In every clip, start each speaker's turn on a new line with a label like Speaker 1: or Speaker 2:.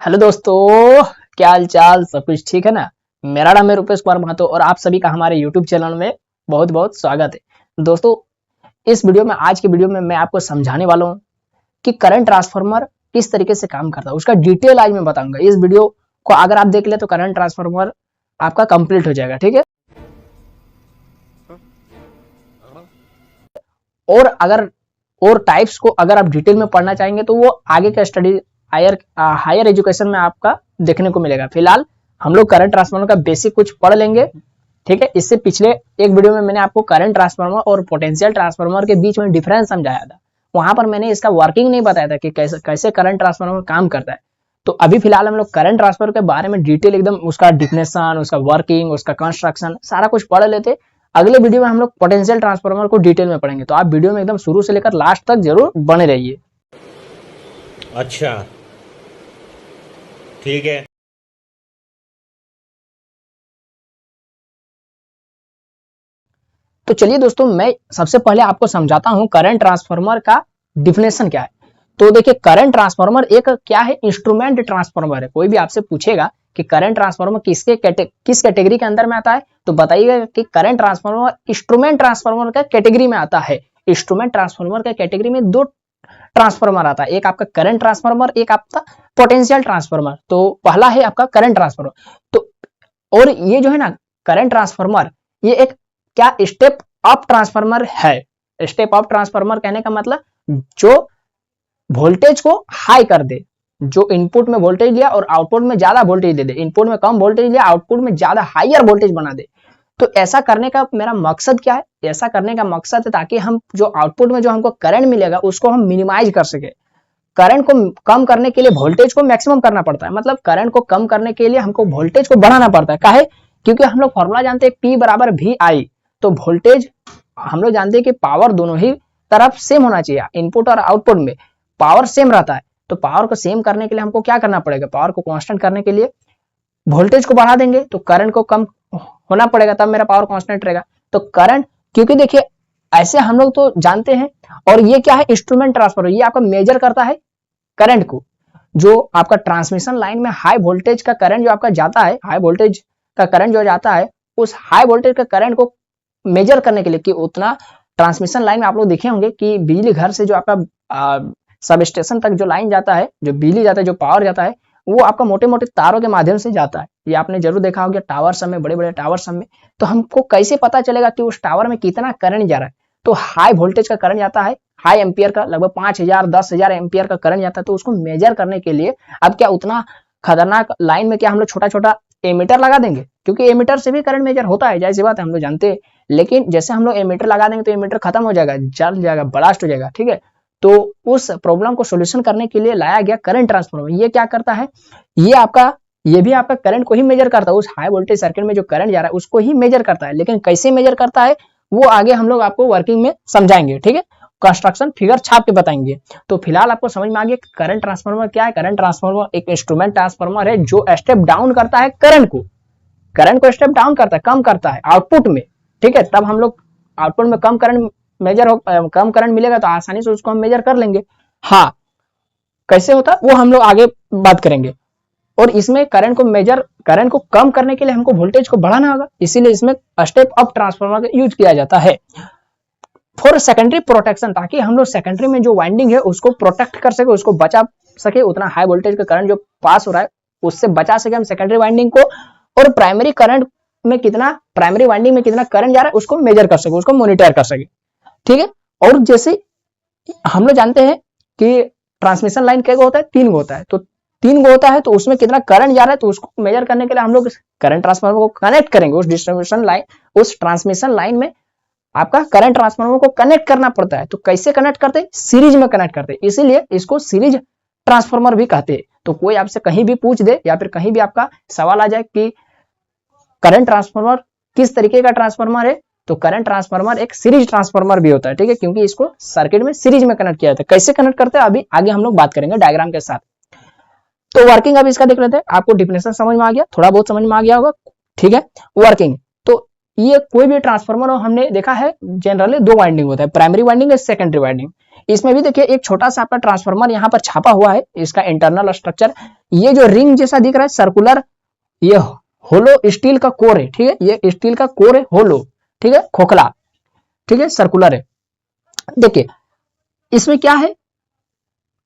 Speaker 1: Hello दोस्तों, क्या हाल चाल, सब कुछ ठीक है ना। मेरा नाम है रुपेश कुमार महतो और आप सभी का हमारे यूट्यूब चैनल में बहुत बहुत स्वागत है। दोस्तों, इस वीडियो में, आज की वीडियो में मैं आपको समझाने वाला हूँ कि करंट ट्रांसफार्मर किस तरीके से काम करता है, उसका डिटेल आज मैं बताऊंगा। इस वीडियो को अगर आप देख ले तो करंट ट्रांसफार्मर आपका कंप्लीट हो जाएगा, ठीक है। और टाइप्स को अगर आप डिटेल में पढ़ना चाहेंगे तो वो आगे का स्टडी हायर एजुकेशन में आपका देखने को मिलेगा। फिलहाल हम लोग करंट ट्रांसफार्मर का बेसिक कुछ पढ़ लेंगे, ठीक है। इससे पिछले एक वीडियो में मैंने आपको करंट ट्रांसफार्मर और पोटेंशियल ट्रांसफार्मर के बीच में डिफरेंस समझाया था। वहां पर मैंने इसका वर्किंग नहीं बताया था कि कैसे करंट ट्रांसफार्मर काम करता है। तो अभी फिलहाल हम लोग करंट ट्रांसफर के बारे में डिटेल एकदम उसका डिफिनेशन, उसका वर्किंग, उसका कंस्ट्रक्शन सारा कुछ पढ़ लेते। अगले वीडियो में हम लोग पोटेंशियल ट्रांसफार्मर को डिटेल में पढ़ेंगे, तो आप वीडियो में एकदम शुरू से लेकर लास्ट तक जरूर बने रहिए।
Speaker 2: अच्छा, ठीक है।
Speaker 1: तो चलिए दोस्तों, मैं सबसे पहले आपको समझाता हूं करंट ट्रांसफार्मर का डिफिनेशन क्या है। तो देखिए, करंट ट्रांसफार्मर एक क्या है, इंस्ट्रूमेंट ट्रांसफार्मर है। कोई भी आपसे पूछेगा कि करंट ट्रांसफार्मर किस कैटेगरी के अंदर में आता है, तो बताइएगा कि करंट ट्रांसफार्मर इंस्ट्रूमेंट ट्रांसफार्मर का कैटेगरी में आता है। इंस्ट्रूमेंट ट्रांसफार्मर का कैटेगरी में दो ट्रांसफार्मर आता है, एक आपका करंट ट्रांसफार्मर, एक आपका पोटेंशियल ट्रांसफार्मर। तो पहला है आपका करंट ट्रांसफार्मर। तो और ये जो है ना करंट ट्रांसफार्मर, ये एक क्या स्टेप अप ट्रांसफार्मर है। स्टेप अप ट्रांसफार्मर कहने का मतलब जो वोल्टेज को हाई कर दे, जो इनपुट में वोल्टेज लिया और आउटपुट में ज्यादा वोल्टेज दे दे, इनपुट में कम वोल्टेज लिया, आउटपुट में ज्यादा हायर वोल्टेज बना दे। तो ऐसा करने का मेरा मकसद क्या है, ऐसा करने का मकसद है ताकि हम जो आउटपुट में जो हमको करंट मिलेगा उसको हम मिनिमाइज कर सके। करंट को कम करने के लिए वोल्टेज को मैक्सिमम करना पड़ता है, मतलब करंट को कम करने के लिए हमको वोल्टेज को बढ़ाना पड़ता है। काहे? क्योंकि हम लोग फॉर्मूला जानते हैं P बराबर VI। तो वोल्टेज हम लोग जानते हैं कि पावर दोनों ही तरफ सेम होना चाहिए, इनपुट और आउटपुट में पावर सेम रहता है। तो पावर को सेम करने के लिए हमको क्या करना पड़ेगा, पावर को कांस्टेंट करने के लिए वोल्टेज को बढ़ा देंगे, तो करंट को कम होना पड़ेगा, तब मेरा पावर कांस्टेंट रहेगा। तो करंट, क्योंकि देखिए ऐसे हम लोग तो जानते हैं। और ये क्या है, इंस्ट्रूमेंट ट्रांसफर, ये आपका मेजर करता है करंट को। जो आपका ट्रांसमिशन लाइन में हाई वोल्टेज का करंट जो आपका जाता है, हाई वोल्टेज का करंट जो जाता है, उस हाई वोल्टेज का करंट को मेजर करने के लिए कि उतना ट्रांसमिशन लाइन में आप लोग देखे होंगे कि बिजली घर से जो आपका सब स्टेशन तक जो लाइन जाता है, जो बिजली जाता है, जो पावर जाता है, वो आपका मोटे मोटे तारों के माध्यम से जाता है। ये आपने जरूर देखा होगा टावर सब में, बड़े बड़े टावर सब में। तो हमको कैसे पता चलेगा कि उस टावर में कितना करंट जा रहा है? तो हाई वोल्टेज का करंट जाता है, हाई एम्पियर का, लगभग 5000 10,000 एम्पियर का करंट जाता है। तो उसको मेजर करने के लिए अब क्या उतना खतरनाक लाइन में क्या हम लोग छोटा छोटा एमीटर लगा देंगे? क्योंकि एमीटर से भी करंट मेजर होता है, जैसी बात है, हम लोग जानते हैं। लेकिन जैसे हम लोग एमीटर लगा देंगे तो एमीटर खत्म हो जाएगा, जल जाएगा, ब्लास्ट हो जाएगा, ठीक है। तो उस प्रॉब्लम को सोल्यूशन करने के लिए लाया गया करंट ट्रांसफार्मर। ये क्या करता है, ये भी आपका करंट को ही मेजर करता है। उस हाई वोल्टेज सर्किट में जो करंट जा रहा है उसको ही मेजर करता है, लेकिन कैसे मेजर करता है वो आगे हम लोग आपको वर्किंग में समझाएंगे, ठीक है। कंस्ट्रक्शन फिगर छाप के बताएंगे। तो फिलहाल आपको समझ में आ गया करंट ट्रांसफार्मर क्या है। करंट ट्रांसफार्मर एक इंस्ट्रूमेंट ट्रांसफार्मर है जो स्टेप डाउन करता है करंट को स्टेप डाउन करता है, कम करता है आउटपुट में, ठीक है। तब हम लोग आउटपुट में कम करंट मिलेगा तो आसानी से उसको हम मेजर कर लेंगे। हाँ, कैसे होता है वो हम लोग आगे बात करेंगे। और इसमें करंट को कम करने के लिए हमको वोल्टेज को बढ़ाना होगा, इसीलिए इसमें स्टेप अप ट्रांसफार्मर का यूज किया जाता है फॉर सेकेंडरी प्रोटेक्शन, ताकि हम लोग सेकेंडरी में जो वाइंडिंग है उसको प्रोटेक्ट कर सके, उसको बचा सके, उतना हाई वोल्टेज का करंट जो पास हो रहा है उससे बचा सके हम सेकेंडरी वाइंडिंग को। और प्राइमरी वाइंडिंग में कितना करंट जा रहा है उसको मेजर कर सके, उसको मॉनिटर कर सके, ठीक है। और जैसे हम लोग जानते हैं कि ट्रांसमिशन लाइन क्या होता है, 3 गो होता है। तो 3 गो होता है तो उसमें कितना करंट जा रहा है, तो उसको मेजर करने के लिए हम लोग करंट ट्रांसफार्मर को कनेक्ट करेंगे उस ट्रांसमिशन लाइन में आपका करंट ट्रांसफार्मर को कनेक्ट करना पड़ता है। तो कैसे कनेक्ट करते हैं, सीरीज में कनेक्ट करते हैं, इसीलिए इसको सीरीज ट्रांसफार्मर भी कहते हैं। तो कोई आपसे कहीं भी पूछ दे या फिर कहीं भी आपका सवाल आ जाए कि करंट ट्रांसफार्मर किस तरीके का ट्रांसफार्मर है, तो करंट ट्रांसफार्मर एक सीरीज ट्रांसफार्मर भी होता है, ठीक है, क्योंकि इसको सर्किट में सीरीज में कनेक्ट किया जाता है। कैसे कनेक्ट करते हैं अभी आगे हम लोग बात करेंगे डायग्राम के साथ। तो वर्किंग अब इसका देख लेते हैं। आपको डिफिनेशन समझ में आ गया, थोड़ा बहुत समझ में आ गया होगा, ठीक है। वर्किंग, तो ये कोई भी ट्रांसफार्मर हमने देखा है जनरली दो वाइंडिंग होता है, प्राइमरी वाइंडिंग और सेकेंडरी वाइंडिंग। इसमें भी देखिए एक छोटा सा आपका ट्रांसफार्मर यहाँ पर छापा हुआ है, इसका इंटरनल स्ट्रक्चर ये जो रिंग जैसा दिख रहा है सर्कुलर, ये होलो स्टील का कोर है, ठीक है, ये स्टील का कोर है होलो, ठीक है, खोखला, ठीक है, सर्कुलर है। देखिए इसमें क्या है,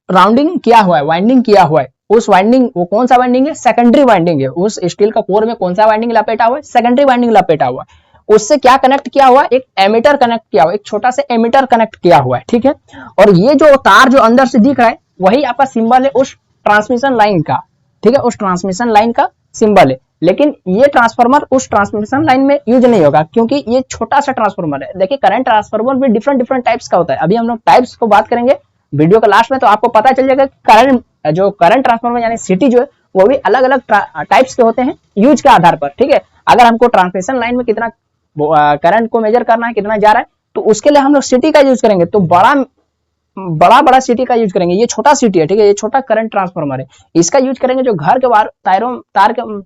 Speaker 1: राउंडिंग किया हुआ है, वाइंडिंग किया हुआ है, उस वाइंडिंग वो कौन सा वाइंडिंग है, सेकेंडरी वाइंडिंग है। उस स्टील का कोर में कौन सा वाइंडिंग लपेटा हुआ है, सेकेंडरी वाइंडिंग लपेटा हुआ है। उससे क्या कनेक्ट किया हुआ है, एक एमीटर कनेक्ट किया हुआ है, एक छोटा सा एमीटर कनेक्ट किया हुआ है, ठीक है। और ये जो तार जो अंदर से दिख रहा है वही आपका सिंबल है उस ट्रांसमिशन लाइन का, ठीक है, उस ट्रांसमिशन लाइन का सिंबल है। लेकिन ये ट्रांसफार्मर उस ट्रांसमिशन लाइन में यूज नहीं होगा क्योंकि ये छोटा सा ट्रांसफार्मर है। देखिए करंट ट्रांसफार्मर भी डिफरेंट डिफरेंट टाइप्स का होता है, अभी हम लोग टाइप्स को बात करेंगे वीडियो के लास्ट में, तो आपको पता चल जाएगा करंट जो करंट ट्रांसफार्मर यानी सिटी जो है वो भी अलग अलग टाइप्स के होते हैं यूज के आधार पर, ठीक है। अगर हमको ट्रांसमिशन लाइन में कितना करंट को मेजर करना है, कितना जा रहा है, तो उसके लिए हम लोग सिटी का यूज करेंगे, तो बड़ा सिटी का यूज करेंगे। ये छोटा सिटी है, ठीक है, ये छोटा करंट ट्रांसफार्मर है, इसका यूज करेंगे जो घर के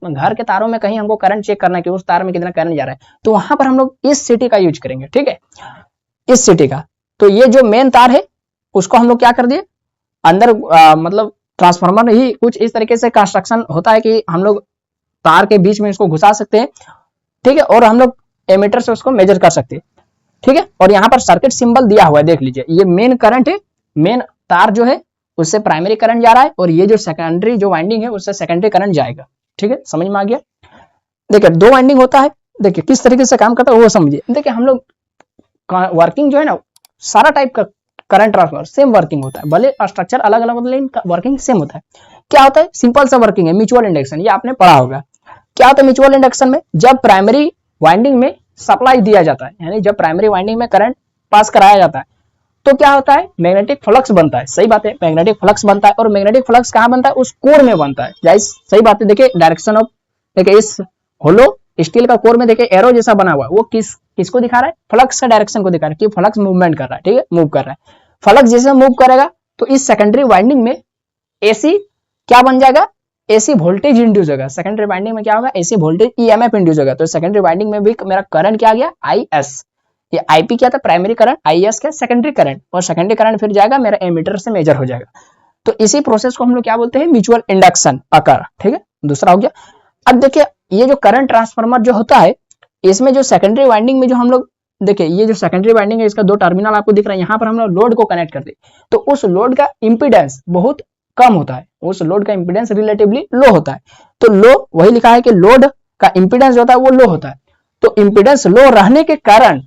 Speaker 1: घर के तारों में कहीं हमको करंट चेक करना है कि उस तार में कितना करंट जा रहा है, तो वहां पर हम लोग इस सिटी का यूज करेंगे, ठीक है, इस सिटी का। तो ये जो मेन तार है उसको हम लोग क्या कर दिए अंदर, मतलब ट्रांसफार्मर ही कुछ इस तरीके से कंस्ट्रक्शन होता है कि हम लोग तार के बीच में इसको घुसा सकते हैं, ठीक है, और हम लोग एमीटर से उसको मेजर कर सकते हैं, ठीक है। और यहाँ पर सर्किट सिंबल दिया हुआ है, देख लीजिए, ये मेन करंट है, मेन तार जो है उससे प्राइमरी करंट जा रहा है, और ये जो सेकेंडरी जो वाइंडिंग है उससे सेकेंडरी करंट जाएगा, ठीक है, समझ में आ गया। देखिए दो वाइंडिंग होता है, देखिए किस तरीके से काम करता है वो समझिए। देखिए हम लोग वर्किंग जो है ना, सारा टाइप का करंट ट्रांसफार्मर सेम वर्किंग होता है, भले स्ट्रक्चर अलग अलग होता है लेकिन वर्किंग सेम होता है। क्या होता है, सिंपल सा वर्किंग है, म्यूचुअल इंडक्शन, ये आपने पढ़ा होगा। क्या होता है म्यूचुअल इंडक्शन में, जब प्राइमरी वाइंडिंग में सप्लाई दिया जाता है, यानी जब प्राइमरी वाइंडिंग में करंट पास कराया जाता है, तो क्या होता है, मैग्नेटिक फ्लक्स बनता है, सही बात है, मैग्नेटिक फ्लक्स बनता है। और मैग्नेटिक फ्लक्स कहां बनता है, उस कोर में बनता है, जाहिर सही बात है। देखिए डायरेक्शन ऑफ, देखिए इस होलो स्टील का कोर में देखिए एरो जैसा बना हुआ है, वो किसको दिखा रहा है, फ्लक्स का डायरेक्शन को दिखा रहा है कि फ्लक्स मूवमेंट कर रहा है, ठीक है, मूव कर रहा है। फ्लक्स जैसे मूव करेगा तो इस सेकेंडरी वाइंडिंग में एसी क्या बन जाएगा, एसी वोल्टेज इंड्यूस होगा। सेकेंडरी वाइंडिंग में क्या होगा, एसी वोल्टेज ईएमएफ इंड्यूस होगा। तो सेकेंडरी वाइंडिंग में भी मेरा करंट क्या आ गया, आईएस, ये आईपी क्या था, प्राइमरी करंट, आईएस क्या सेकेंडरी करंट, और सेकेंडरी करंट फिर जाएगा मेरा एमीटर से मेजर हो जाएगा। तो इसी प्रोसेस को हम लोग क्या बोलते हैं, म्यूचुअल इंडक्शन अकर, ठीक है, दूसरा हो गया। अब देखिए ये जो करंट ट्रांसफार्मर जो होता है, इसमें जो सेकेंडरी वाइंडिंग में जो हम लोग, देखिए ये जो सेकेंडरी वाइंडिंग है इसका दो टर्मिनल आपको दिख रहा है, यहाँ पर हम लोग लोड को कनेक्ट करते हैं, तो उस लोड का इंपीडेंस बहुत कम होता है, उस लोड का इंपीडेंस रिलेटिवली लो होता है। तो लो वही लिखा है कि लोड का इंपीडेंस जो होता है वो लो होता है। तो इंपीडेंस लो रहने के कारण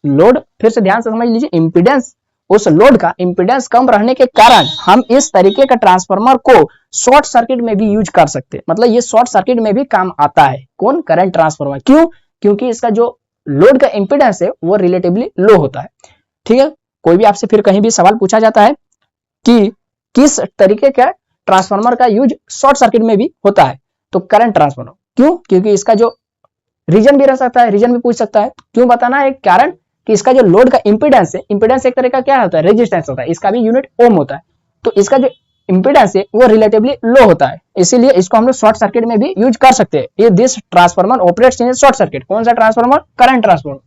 Speaker 1: लोड, फिर से ध्यान से समझ लीजिए, इंपीडेंस, उस लोड का इंपीडेंस कम रहने के कारण हम इस तरीके का ट्रांसफार्मर को शॉर्ट सर्किट में भी यूज कर सकते हैं, मतलब ये शॉर्ट सर्किट में भी काम आता है, कौन, करंट ट्रांसफार्मर। क्यों, क्योंकि इसका जो लोड का इंपीडेंस है वो रिलेटिवली लो होता है, ठीक है। कोई भी आपसे फिर कहीं भी सवाल पूछा जाता है कि किस तरीके का ट्रांसफार्मर का यूज शॉर्ट सर्किट में भी होता है, तो करंट ट्रांसफार्मर। क्यों, क्योंकि इसका जो रीजन भी रह सकता है, रीजन भी पूछ सकता है, क्यों बताना है, कारण कि इसका जो लोड का इंपीडेंस है, इंपीडेंस एक तरह का क्या होता है, रेजिस्टेंस होता है, इसका भी यूनिट ओम होता है, तो इसका जो इंपीडेंस है वो रिलेटिवली लो होता है, इसीलिए इसको हम लोग शॉर्ट सर्किट में भी यूज कर सकते हैं। ये this transformer operates in short circuit, कौन सा ट्रांसफार्मर, करंट ट्रांसफार्मर,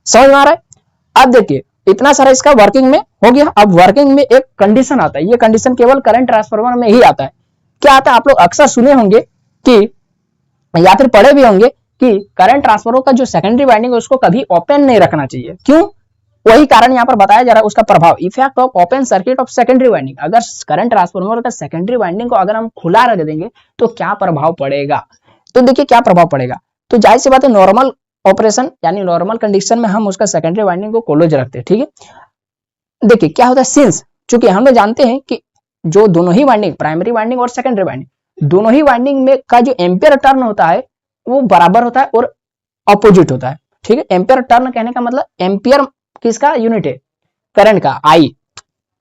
Speaker 1: समझ में आ रहा है। अब देखिए इतना सारा इसका वर्किंग में हो गया। अब वर्किंग में एक कंडीशन आता है, ये कंडीशन केवल करंट ट्रांसफार्मर में ही आता है। क्या आता है, आप लोग अक्सर सुने होंगे कि या फिर पढ़े भी होंगे कि करंट ट्रांसफार्मर का जो सेकेंडरी वाइंडिंग है उसको कभी ओपन नहीं रखना चाहिए। क्यों, वही कारण यहाँ पर बताया जा रहा है, उसका प्रभाव, effect of open circuit of secondary winding. अगर करंट ट्रांसफार्मर का सेकेंडरी वाइंडिंग को अगर हम खुला रख देंगे तो क्या प्रभाव पड़ेगा। तो देखिए क्या प्रभाव पड़ेगा, तो जाहिर सी बात है नॉर्मल ऑपरेशन यानी नॉर्मल कंडीशन में हम उसका सेकेंडरी वाइंडिंग को क्लोज रखते हैं, ठीक है। देखिए क्या होता है, सिंस चूंकि हम लोग जानते हैं कि जो दोनों ही वाइंडिंग, प्राइमरी वाइंडिंग और सेकेंडरी वाइंडिंग, दोनों ही वाइंडिंग में का जो एम्पियर टर्न होता है वो बराबर होता है और अपोजिट होता है, ठीक है। एम्पियर टर्न कहने का मतलब एम्पियर किसका यूनिट है, करंट का, आई,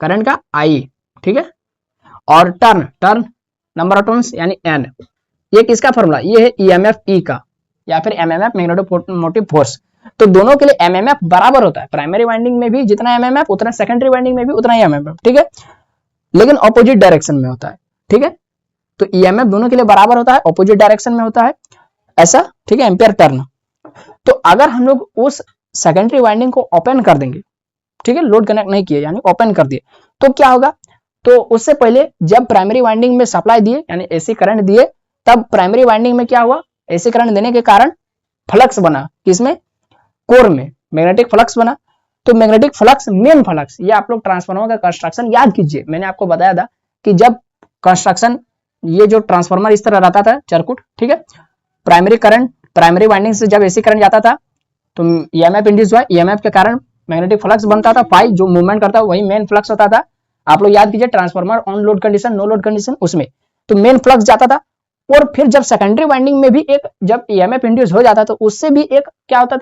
Speaker 1: करंट का आई, ठीक है। और टर्न नंबर ऑफ टर्न्स यानी एन, ये किसका फॉर्मूला, ये है ईएमएफ ई का या फिर एमएमएफ मैग्नेटोमोटिव फोर्स। तो दोनों के लिए एमएमएफ बराबर होता है, प्राइमरी वाइंडिंग में भी जितना एमएमएफ उतना सेकेंडरी वाइंडिंग में भी उतना ही एमएमएफ, ठीक है, लेकिन ऑपोजिट डायरेक्शन में होता है, ठीक है। तो ईएमएफ दोनों के लिए बराबर होता है, ऑपोजिट डायरेक्शन में होता है ऐसा, ठीक है, एम्पियर टर्न। तो अगर हम लोग उस सेकेंडरी वाइंडिंग को ओपन कर देंगे, ठीक है, लोड कनेक्ट नहीं किए यानी ओपन कर दिए, तो क्या होगा, तो उससे पहले जब प्राइमरी वाइंडिंग में सप्लाई दिए यानी एसी करंट दिए, तब प्राइमरी वाइंडिंग में क्या हुआ, एसी करंट देने के कारण फ्लक्स बना, किसमें, कोर में मैग्नेटिक फ्लक्स बना। तो मैग्नेटिक फ्लक्स, मेन फ्लक्स, ये आप लोग ट्रांसफार्मर का कंस्ट्रक्शन याद कीजिए, मैंने आपको बताया था कि जब कंस्ट्रक्शन, ये जो ट्रांसफार्मर इस तरह रहता था चरकुट, ठीक है, प्राइमरी करंट, प्राइमरी वाइंडिंग से जब एसी करंट जाता था तो ईएमएफ इंड्यूस हुआ, ईएमएफ के कारण मैग्नेटिक फ्लक्स बनता था, फाई जो मूवमेंट करता वही मेन फ्लक्स होता था। आप लोग याद कीजिए transformer on load condition, no load condition, उसमें तो मेन फ्लक्स जाता था। और फिर जब सेकेंडरी वाइंडिंग में भी एक जब ईएमएफ इंड्यूस हो जाता तो उससे भी एक क्या होता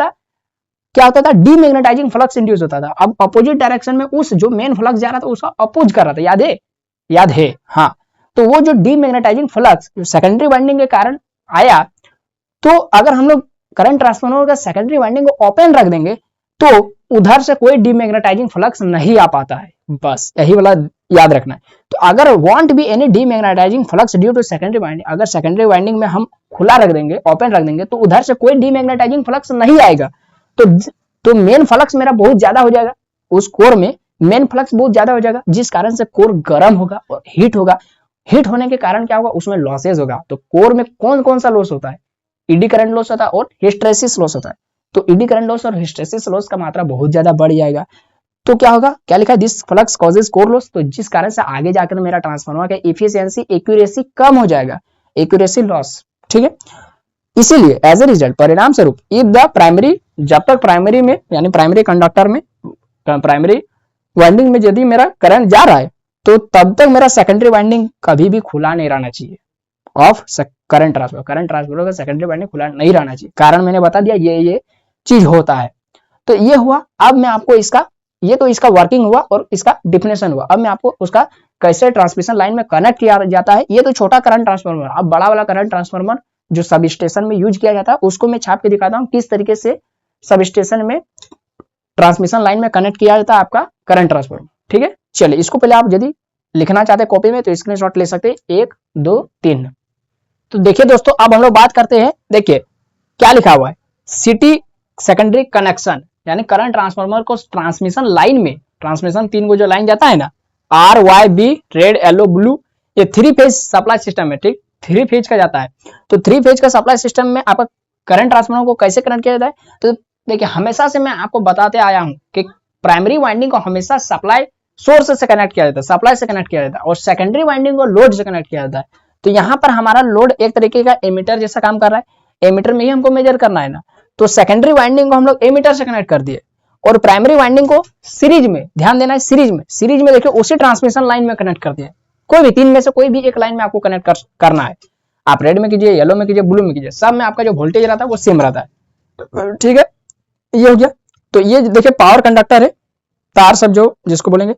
Speaker 1: था, डीमैग्नेटाइजिंग फ्लक्स इंड्यूस होता था। अब अपोजिट डायरेक्शन में उस जो मेन फ्लक्स जा रहा था उसका अपोज कर रहा था, याद है, हाँ। तो वो जो डीमैग्नेटाइजिंग फ्लक्स सेकेंडरी वाइंडिंग के कारण आया, तो अगर हम लोग करंट ट्रांसफार्मर का सेकेंडरी वाइंडिंग को ओपन रख देंगे तो उधर से कोई डीमैग्नेटाइजिंग फ्लक्स नहीं आ पाता है, बस यही वाला याद रखना है। तो अगर won't be any demagnetising flux due to secondary winding, अगर सेकेंडरी वाइंडिंग में हम खुला रख देंगे, ओपन रख देंगे, तो उधर से कोई डीमैग्नेटाइजिंग फ्लक्स नहीं आएगा। तो मेन फ्लक्स मेरा बहुत ज्यादा हो जाएगा, उस कोर में मेन फ्लक्स बहुत ज्यादा हो जाएगा, जिस कारण से कोर गर्म होगा और हीट होगा। हीट होने के कारण क्या होगा, उसमें लॉसेज होगा। तो कोर में कौन कौन सा लॉस होता है, ईडी करंट लॉस होता है और हिस्टैरिसीस लॉस होता है। तो ईडी करंट लॉस और हिस्टैरिसीस लॉस का मात्रा बहुत ज्यादा बढ़ जाएगा। तो क्या होगा, क्या लिखा है, this flux causes core loss, तो जिस कारण से आगे जाकर मेरा ट्रांसफार्मर का एफिशिएंसी, एक्यूरेसी कम हो जाएगा, एक्यूरेसी लॉस, ठीक है। इसीलिए एज ए रिजल्ट, परिणाम स्वरूप, इफ द प्राइमरी, जब तक प्राइमरी में यानी प्राइमरी कंडक्टर में, प्राइमरी वाइंडिंग में यदि मेरा करंट जा रहा है तो तब तक मेरा सेकेंडरी वाइंडिंग कभी भी खुला नहीं रहना चाहिए ऑफ करंट ट्रांसफार्मर का सेकेंडरी वाइंडिंग खुला नहीं रहना चाहिए। कारण मैंने बता दिया, ये चीज होता है। तो ये हुआ। अब मैं आपको इसका, ये तो इसका वर्किंग हुआ और इसका डिफिनेशन हुआ। अब मैं आपको उसका कैसे ट्रांसमिशन लाइन में कनेक्ट किया जाता है, ये तो छोटा करंट ट्रांसफार्मर। अब बड़ा वाला करंट ट्रांसफार्मर जो सब स्टेशन में यूज किया जाता है उसको मैं छाप के दिखाता हूँ किस तरीके से सब स्टेशन में ट्रांसमिशन लाइन में कनेक्ट किया जाता है आपका करंट ट्रांसफार्मर, ठीक है। चलिए, इसको पहले आप यदि लिखना चाहते हैं कॉपी में तो स्क्रीनशॉट ले सकते हैं, 1 2 3। तो देखिए दोस्तों, अब हम लोग बात करते हैं, देखिए क्या लिखा हुआ है, सिटी सेकेंडरी कनेक्शन, यानी करंट ट्रांसफार्मर को ट्रांसमिशन लाइन में, ट्रांसमिशन 3 को जो लाइन जाता है ना, R Y B, red yellow blue, ये 3 फेज सप्लाई सिस्टम है, ठीक, 3 फेज का जाता है। तो 3 फेज का सप्लाई सिस्टम में आपका करंट ट्रांसफार्मर को कैसे कनेक्ट किया जाता है, तो देखिए हमेशा से मैं आपको बताते आया हूं कि प्राइमरी वाइंडिंग को हमेशा सप्लाई सोर्स से कनेक्ट किया जाता है, सप्लाई से कनेक्ट किया जाता है, और सेकेंडरी वाइंडिंग को लोड से कनेक्ट किया जाता है। तो यहाँ पर हमारा लोड एक तरीके का एमीटर जैसा काम कर रहा है, एमीटर में ही हमको मेजर करना है ना। तो सेकेंडरी वाइंडिंग को हम लोग एमीटर से कनेक्ट कर दिए और प्राइमरी वाइंडिंग को सीरीज में, ध्यान देना है, सीरीज में देखिए उसी ट्रांसमिशन लाइन में कनेक्ट कर दिया। कोई भी 3 में से कोई भी एक लाइन में आपको कनेक्ट करना है। आप रेड में कीजिए, येलो में कीजिए, ब्लू में कीजिए, सब में आपका जो वोल्टेज रहता है वो सेम रहता है, ठीक है। ये हो गया। तो ये देखिए पावर कंडक्टर है, तार सब जो जिसको बोलेंगे,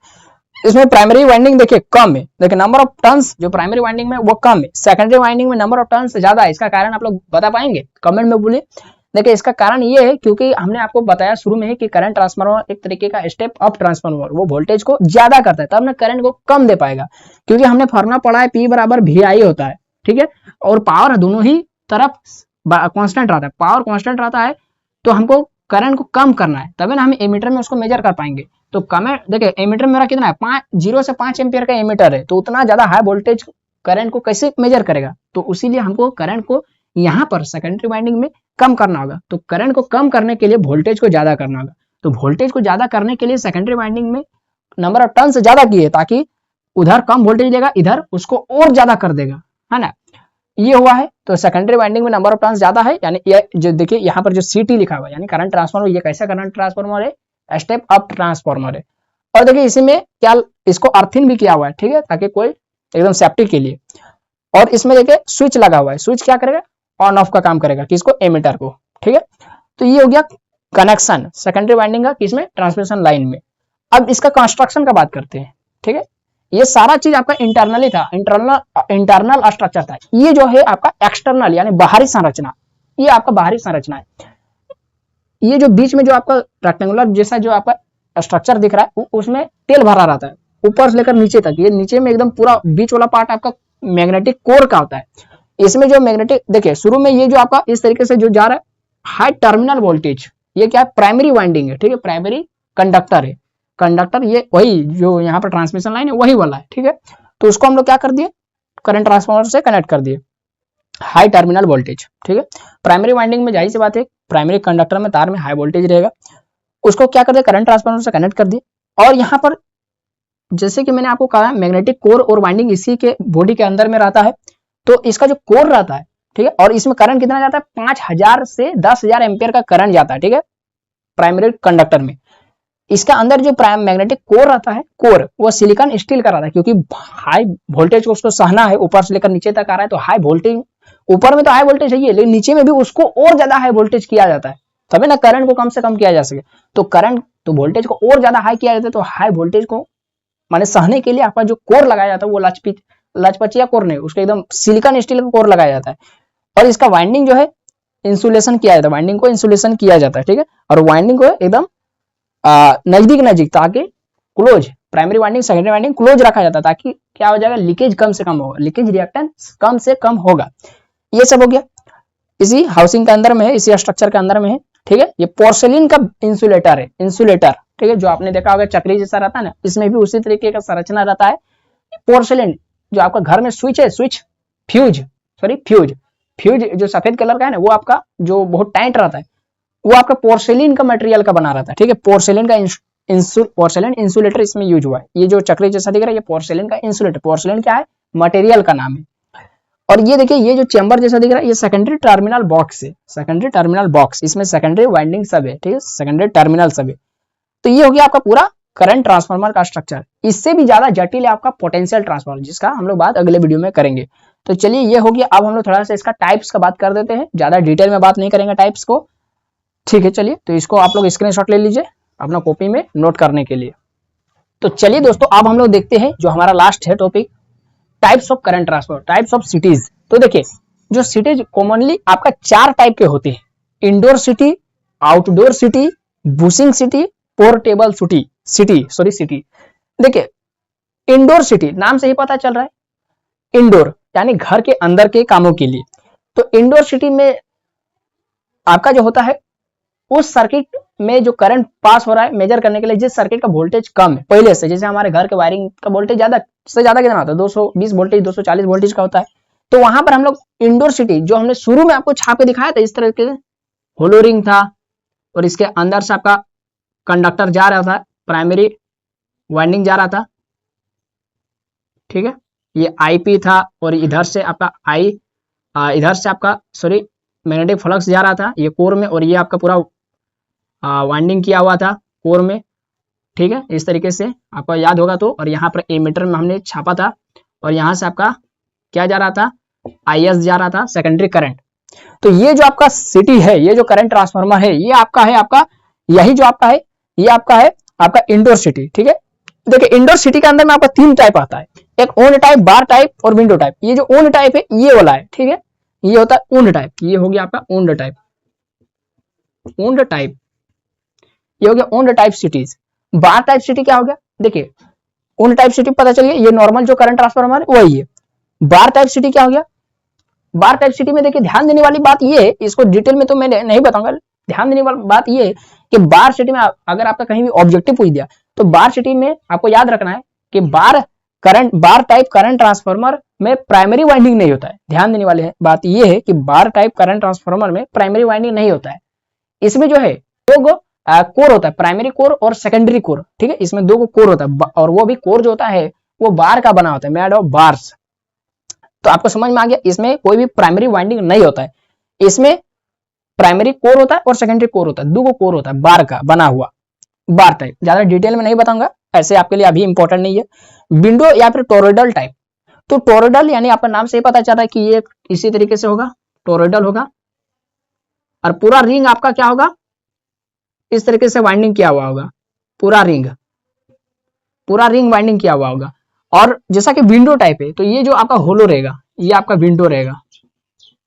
Speaker 1: इसमें प्राइमरी वाइंडिंग देखिए कम है, देखिए नंबर ऑफ टर्न्स जो प्राइमरी वाइंडिंग में वो कम है, सेकेंडरी वाइंडिंग में नंबर ऑफ टर्न्स ज्यादा है। इसका कारण आप लोग बता पाएंगे, कमेंट में बोलिए। देखिए इसका कारण ये है क्योंकि हमने आपको बताया शुरू में ही कि करंट ट्रांसफार्मर एक तरीके का स्टेप अप ट्रांसफार्मर, वो वोल्टेज को ज्यादा करता है, तब ना करंट को कम दे पाएगा, क्योंकि हमने फॉर्मूला पढ़ा है P बराबर VI होता है, ठीक है। और पावर दोनों ही तरफ कांस्टेंट रहता है, पावर कांस्टेंट रहता है, तो हमको करंट को कम करना है, तभी ना हम एमीटर में उसको मेजर कर पाएंगे। तो कमेंट देखिए, एमीटर मेरा कितना है, 0 से 5 एम्पियर का एमीटर है, तो उतना ज्यादा हाई वोल्टेज करंट को कैसे मेजर करेगा। तो इसीलिए हमको करंट को यहाँ पर सेकेंडरी वाइंडिंग में कम करना होगा। तो करंट को कम करने के लिए वोल्टेज को ज्यादा करना होगा। तो वोल्टेज को ज्यादा करने के लिए सेकेंडरी वाइंडिंग में नंबर ऑफ टर्न्स ज्यादा किए, ताकि उधर कम वोल्टेज लेगा, इधर उसको और ज्यादा कर देगा, है ना। ये हुआ है। तो सेकेंडरी वाइंडिंग में नंबर ऑफ टर्न्स ज्यादा है, यानी ये जो देखिए यहाँ पर जो CT लिखा हुआ है, यानी करंट ट्रांसफार्मर, ये कैसा करंट ट्रांसफार्मर है, स्टेप अप ट्रांसफार्मर है। और देखिए इसी में क्या, इसको अर्थिंग भी किया हुआ है, ठीक है, ताकि कोई एकदम सेफ्टी के लिए। और इसमें देखिए स्विच लगा हुआ है, स्विच क्या करेगा, ऑन ऑफ का काम करेगा, किसको, एमीटर को, ठीक है। तो ये हो गया कनेक्शन सेकेंडरी वाइंडिंग का, किसमें, ट्रांसमिशन लाइन में। अब इसका कंस्ट्रक्शन का बात करते हैं, ठीक है। ये सारा चीज आपका इंटरनली था, इंटरनल स्ट्रक्चर था। ये जो है आपका एक्सटर्नल यानी बाहरी संरचना, ये आपका बाहरी संरचना है। ये जो बीच में जो आपका रेक्टेंगुलर जैसा जो आपका स्ट्रक्चर दिख रहा है, उसमें तेल भरा रहता है ऊपर से लेकर नीचे तक। ये नीचे में एकदम पूरा बीच वाला पार्ट आपका मैग्नेटिक कोर का होता है। इसमें जो मैग्नेटिक, देखिए शुरू में ये जो आपका इस तरीके से जो जा रहा है हाई टर्मिनल वोल्टेज, ये क्या है, प्राइमरी वाइंडिंग है, ठीक है, प्राइमरी कंडक्टर है, कंडक्टर ये वही जो यहाँ पर ट्रांसमिशन लाइन है वही वाला है, ठीक है। तो उसको हम लोग क्या कर दिए, करंट ट्रांसफार्मर से कनेक्ट कर दिए, हाई टर्मिनल वोल्टेज, ठीक है। प्राइमरी वाइंडिंग में जाहिर सी बात है, प्राइमरी कंडक्टर में तार में हाई वोल्टेज रहेगा, उसको क्या कर दिया, करंट ट्रांसफार्मर से कनेक्ट कर दिए। और यहाँ पर जैसे कि मैंने आपको कहा मैग्नेटिक कोर और वाइंडिंग इसी के बॉडी के अंदर में रहता है, तो इसका जो कोर रहता है, ठीक है, और इसमें करंट कितना जाता है, 5000 से 10,000 एम्पियर का करंट जाता है, ठीक है, प्राइमरी कंडक्टर में। इसका अंदर जो मैग्नेटिक कोर रहता है, कोर वो सिलिकॉन स्टील का रहता है, क्योंकि हाई वोल्टेज को उसको सहना है, ऊपर से लेकर नीचे तक आ रहा है, तो हाई वोल्टेज, ऊपर में तो हाई वोल्टेज है, लेकिन नीचे में भी उसको और ज्यादा हाई वोल्टेज किया जाता है, तभी ना करंट को कम से कम किया जा सके। तो करंट, तो वोल्टेज को और ज्यादा हाई किया जाता है, तो हाई वोल्टेज को माने सहने के लिए आपका जो कोर लगाया जाता है वो लचपचिया कोर नहीं, उसको एकदम सिलिकॉन स्टील का कोर लगाया जाता है। और इसका वाइंडिंग जो है इंसुलेशन किया जाता है, वाइंडिंग को इंसुलेशन किया जाता है, ठीक है, और वाइंडिंग को एकदम नजदीक ताकि close, primary winding secondary winding close रखा जाता है, ताकि क्या हो जाएगा, लीकेज कम से कम होगा, लीकेज रिएक्टेंस कम से कम होगा। ये सब हो गया, इसी हाउसिंग के अंदर में है, इसी स्ट्रक्चर के अंदर में है, ठीक है। ये पोर्सेलिन का इंसुलेटर है, इंसुलेटर, ठीक है, जो आपने देखा होगा चक्री जैसा रहता है ना, इसमें भी उसी तरीके का संरचना रहता है। पोर्सेलिन जो आपका घर में स्विच है, switch fuse, sorry fuse, fuse जो सफेद कलर का है ना, वो आपका जो बहुत टाइट रहता है, वो आपका पोर्सेलिन का मटेरियल का बना रहता है, ठीक है। पोर्सेलिन का पोर्सेलिन इंसुलेटर इसमें यूज हुआ है। ये जो चक्री जैसा दिख रहा है ये पोर्सेलिन का इंसुलेटर, पोर्सेलिन क्या है, मटेरियल का नाम है। और ये देखिए ये जो चेंबर जैसा दिख रहा है ये सेकेंडरी टर्मिनल बॉक्स है, सेकेंडरी टर्मिनल बॉक्स, इसमें सेकेंडरी वाइंडिंग सब है, ठीक है, सेकेंडरी टर्मिनल सब है। तो ये हो गया आपका पूरा करंट ट्रांसफार्मर का स्ट्रक्चर। इससे भी ज्यादा जटिल है आपका पोटेंशियल ट्रांसफार्मर, जिसका हम लोग बात अगले वीडियो में करेंगे। तो चलिए ये हो गया, अब हम लोग थोड़ा सा इसका टाइप्स का बात कर देते हैं, ज्यादा डिटेल में बात नहीं करेंगे टाइप्स को, ठीक है। चलिए तो इसको आप लोग स्क्रीनशॉट ले लीजिए अपना कॉपी में नोट करने के लिए। तो चलिए दोस्तों अब हम लोग देखते हैं जो हमारा लास्ट है topic, types of current transfer, types of cities. तो देखिए जो सिटीज कॉमनली आपका 4 टाइप के होते हैं, indoor city, outdoor city, bushing city, portable city. देखिए इंडोर सिटी नाम से ही पता चल रहा है, इंडोर यानी घर के अंदर के कामों के लिए। तो इंडोर सिटी में आपका जो होता है उस सर्किट में जो करंट पास हो रहा है मेजर करने के लिए, जिस सर्किट का वोल्टेज कम है पहले से, जैसे हमारे घर के वायरिंग का वोल्टेज ज्यादा से ज्यादा कितना होता है, 220 वोल्टेज 240 वोल्टेज का होता है। तो वहां पर हम लोग इंडोर सिटी जो हमने शुरू में आपको छाप के दिखाया था, इस तरह के होलो रिंग था और इसके अंदर से आपका कंडक्टर जा रहा था, प्राइमरी वाइंडिंग जा रहा था, ठीक है, ये आईपी था और इधर से आपका इधर से आपका सॉरी मैग्नेटिक फ्लक्स जा रहा था ये कोर में, और ये आपका पूरा वाइंडिंग किया हुआ था कोर में, ठीक है, इस तरीके से आपको याद होगा तो। और यहाँ पर एमीटर में हमने छापा था और यहाँ से आपका क्या जा रहा था, आईएस जा रहा था, सेकेंडरी करंट। तो ये जो आपका सिटी है, ये जो करंट ट्रांसफार्मर है, ये आपका है, आपका यही जो आपका है, ये आपका है आपका इंडोर सिटी, ठीक है। देखिए इंडोर सिटी के अंदर में आपका 3 टाइप आता है, एक ओन टाइप, बार टाइप और विंडो टाइप। ये जो ओन टाइप है ये वाला है, ठीक है, ये होता है ओन टाइप, ये हो गया आपका ओन टाइप, ओन टाइप, ये हो गया ओन टाइप सिटीज। बार टाइप सिटी क्या हो गया, देखिए ओन टाइप सिटी पता चलिए ये नॉर्मल जो करंट ट्रांसफार्मर है वही है। बार टाइप सिटी क्या हो गया, बार टाइप सिटी में देखिए ध्यान देने वाली बात ये है, इसको डिटेल में तो मैं नहीं बताऊंगा, ध्यान देने वाली बात ये है कि बार सिटी में अगर आपका कहीं भी ऑब्जेक्टिव पूछ दिया तो बार सिटी में आपको याद रखना है कि बार टाइप करंट ट्रांसफार्मर में प्राइमरी वाइंडिंग नहीं होता है। ध्यान देने वाली बात ये है कि बार टाइप करंट ट्रांसफार्मर में प्राइमरी वाइंडिंग नहीं होता है। इसमें जो है 2 कोर होता है, प्राइमरी कोर और सेकेंडरी कोर, ठीक है, इसमें 2 कोर होता है, और वो भी कोर जो होता है वो बार का बना होता है, मेड ऑफ बार्स। तो आपको समझ में आ गया, इसमें कोई भी प्राइमरी वाइंडिंग नहीं होता है, इसमें प्राइमरी कोर होता है और सेकेंडरी कोर होता है, 2 कोर होता है बार का बना हुआ, बार टाइप। ज्यादा डिटेल में नहीं बताऊंगा, ऐसे आपके लिए अभी इंपॉर्टेंट नहीं है। विंडो या फिर टोरोइडल टाइप, तो टोरोइडल यानी आपका नाम से ही पता चल रहा है कि ये इसी तरीके से होगा, टोरोइडल होगा, और पूरा रिंग आपका क्या होगा, इस तरीके से वाइंडिंग किया हुआ होगा, पूरा रिंग वाइंडिंग किया हुआ होगा। और जैसा कि विंडो टाइप है तो ये जो आपका होलो रहेगा ये आपका विंडो रहेगा,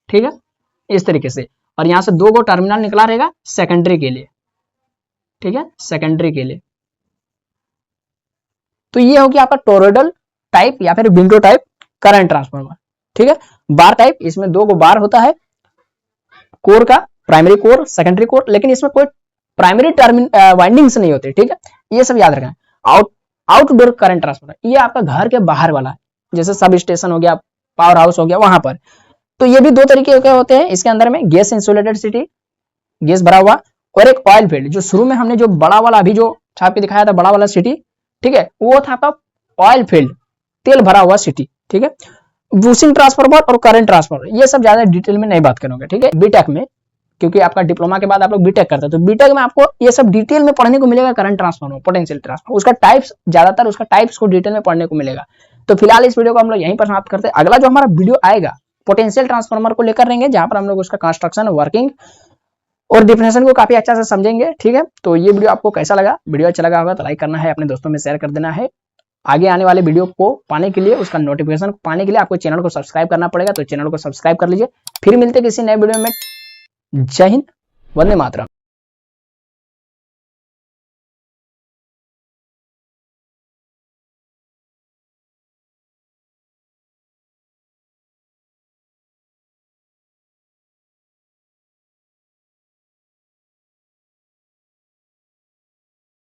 Speaker 1: ठीक है, इस तरीके से। और यहां से 2 टर्मिनल निकला रहेगा सेकेंडरी के लिए, ठीक है, सेकेंडरी के लिए। तो ये हो गया आपका टोरोइडल टाइप या फिर विंडो टाइप करंट ट्रांसफार्मर, ठीक है। बार टाइप, इसमें 2 बार होता है कोर का, प्राइमरी कोर, सेकेंडरी कोर, लेकिन इसमें कोई प्राइमरी वाइंडिंग्स नहीं होते, ठीक है, ये सब याद रखना। आउटडोर करंट ट्रांसफार्मर, ये आपका घर के बाहर वाला है, जैसे सब स्टेशन हो गया, पावर हाउस हो गया, वहां पर। तो ये भी दो तरीके के होते हैं, इसके अंदर में गैस इंसुलेटेड सिटी, गैस भरा हुआ, और एक ऑयल फील्ड, जो शुरू में हमने जो बड़ा वाला अभी जो छाप के दिखाया था, बड़ा वाला सिटी, ठीक है, वो था आपका ऑयल फील्ड, तेल भरा हुआ सिटी, ठीक है। बूस्टिंग ट्रांसफार्मर और करंट ट्रांसफार्मर, ये सब ज्यादा डिटेल में नहीं बात करूंगा, ठीक है। बीटेक में, क्योंकि आपका डिप्लोमा के बाद आप लोग बीटेक करते हैं, तो बीटेक में आपको ये सब डिटेल में पढ़ने को मिलेगा, करंट ट्रांसफार्मर, पोटेंशियल ट्रांसफार्मर, उसका टाइप्स, ज्यादातर उसका टाइप्स को डिटेल में पढ़ने को मिलेगा। तो फिलहाल इस वीडियो को हम लोग यहीं पर समाप्त करते हैं। अगला जो हमारा वीडियो आएगा पोटेंशियल ट्रांसफार्मर को लेकर रहेंगे, जहां पर हम लोग उसका कंस्ट्रक्शन, वर्किंग और डिफिनेशन को काफी अच्छा से समझेंगे, ठीक है। तो ये वीडियो आपको कैसा लगा? वीडियो अच्छा लगा होगा तो लाइक करना है, अपने दोस्तों में शेयर कर देना है। आगे आने वाले वीडियो को पाने के लिए, उसका नोटिफिकेशन पाने के लिए आपको चैनल को सब्सक्राइब करना पड़ेगा, तो चैनल को सब्सक्राइब कर लीजिए। फिर मिलते किसी नए वीडियो में। जय हिंद, वंदे मातरम।